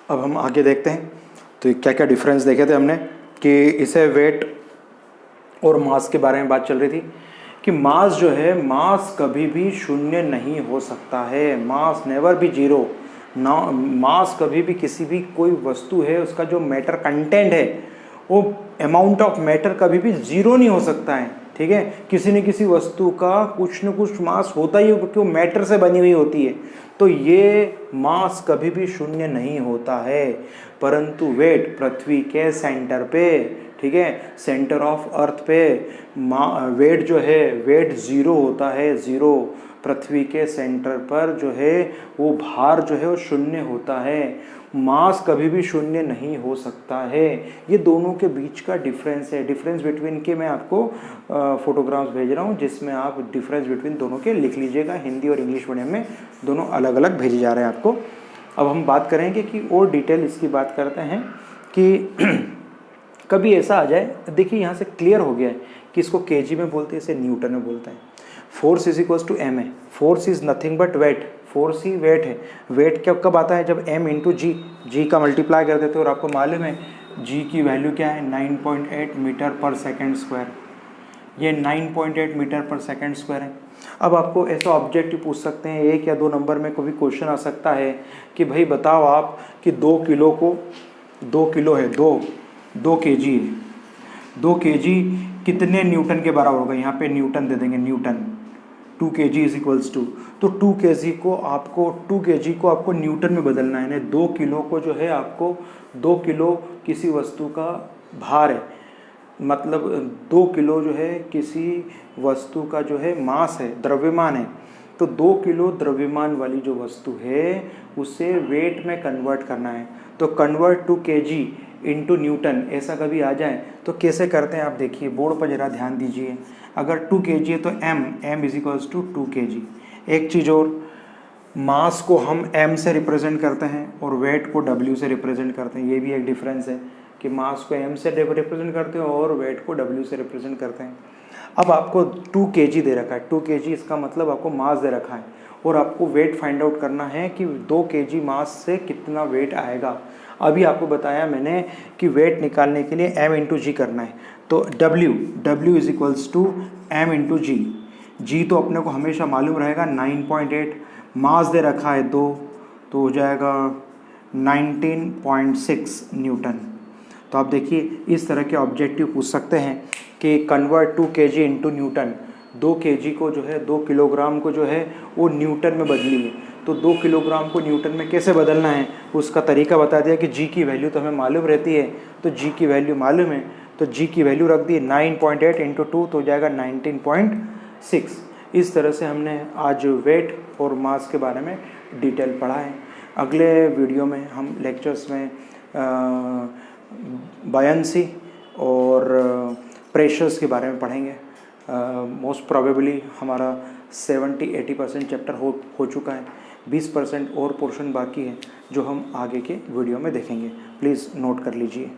अब हम आगे देखते हैं। तो क्या क्या डिफरेंस देखे थे हमने कि इसे वेट और मास के बारे में बात चल रही थी कि मास जो है, मास कभी भी शून्य नहीं हो सकता है। मास नेवर बी जीरो ना। मास कभी भी किसी भी कोई वस्तु है उसका जो मैटर कंटेंट है वो अमाउंट ऑफ मैटर कभी भी जीरो नहीं हो सकता है। ठीक है, किसी न किसी वस्तु का कुछ न कुछ मास होता ही है क्योंकि वो मैटर से बनी हुई होती है। तो ये मास कभी भी शून्य नहीं होता है। परंतु वेट पृथ्वी के सेंटर पे, ठीक है, सेंटर ऑफ अर्थ पे वेट जो है, वेट जीरो होता है, जीरो। पृथ्वी के सेंटर पर जो है वो भार जो है वो शून्य होता है। मास कभी भी शून्य नहीं हो सकता है। ये दोनों के बीच का डिफरेंस है। डिफरेंस बिटवीन के मैं आपको फोटोग्राफ्स भेज रहा हूँ जिसमें आप डिफरेंस बिटवीन दोनों के लिख लीजिएगा। हिंदी और इंग्लिश मीडियम में दोनों अलग अलग भेजे जा रहे हैं आपको। अब हम बात करेंगे कि और डिटेल इसकी बात करते हैं कि कभी ऐसा आ जाए, देखिए यहाँ से क्लियर हो गया है कि इसको केजी में बोलते हैं, इसे न्यूटन में बोलते हैं। Force is equals to M है। Force is nothing but weight. Force ही वेट है। वेट क्या कब आता है? जब एम इंटू जी, जी का मल्टीप्लाई कर देते हो। और आपको मालूम है जी की वैल्यू क्या है? 9.8 मीटर पर सेकेंड स्क्वायर। ये 9.8 मीटर पर सेकेंड स्क्वायर है। अब आपको ऐसा ऑब्जेक्टिव पूछ सकते हैं, 1 या 2 नंबर में कोई क्वेश्चन आ सकता है कि भाई बताओ आप कि 2 किलो को, 2 किलो है, 2 केजी है, 2 केजी कितने न्यूटन के बराबर होगा? यहाँ पे न्यूटन दे देंगे, newton. 2 kg is equals to, तो 2 kg को आपको न्यूटन में बदलना है। 2 किलो को जो है आपको, 2 किलो किसी वस्तु का भार है, मतलब 2 किलो जो है किसी वस्तु का जो है मास है, द्रव्यमान है। तो 2 किलो द्रव्यमान वाली जो वस्तु है उसे वेट में कन्वर्ट करना है। तो convert to KG into newton, ऐसा कभी आ जाए तो कैसे करते हैं आप देखिए, बोर्ड पर जरा ध्यान दीजिए। अगर 2 kg है तो m is equals to 2 kg। एक चीज़ और, मास को हम m से रिप्रेजेंट करते हैं और वेट को w से रिप्रेजेंट करते हैं। ये भी एक डिफरेंस है कि मास को m से रिप्रेजेंट करते हैं और वेट को w से रिप्रेजेंट करते हैं। अब आपको 2 kg दे रखा है, 2 kg इसका मतलब आपको मास दे रखा है और आपको वेट फाइंड आउट करना है कि 2 kg मास से कितना वेट आएगा। अभी आपको बताया मैंने कि वेट निकालने के लिए m इंटू जी करना है। तो w is equals to m into G. G तो अपने को हमेशा मालूम रहेगा 9.8, मास दे रखा है 2, तो हो जाएगा 19.6 न्यूटन। तो आप देखिए इस तरह के ऑब्जेक्टिव पूछ सकते हैं कि convert 2 kg into Newton. 2 kg को जो है, 2 किलोग्राम को जो है वो न्यूटन में बदलिए। तो 2 किलोग्राम को न्यूटन में कैसे बदलना है उसका तरीका बता दिया कि जी की वैल्यू तो हमें मालूम रहती है, तो जी की वैल्यू मालूम है तो जी की वैल्यू रख दी 9.8 इंटू 2 तो हो जाएगा 19.6। इस तरह से हमने आज वेट और मास के बारे में डिटेल पढ़ा है। अगले वीडियो में हम लेक्चर्स में बायंसी और प्रेशर्स के बारे में पढ़ेंगे। मोस्ट प्रोबेबली हमारा 70-80% चैप्टर हो चुका है। 20% और पोर्शन बाकी है जो हम आगे के वीडियो में देखेंगे। प्लीज़ नोट कर लीजिए।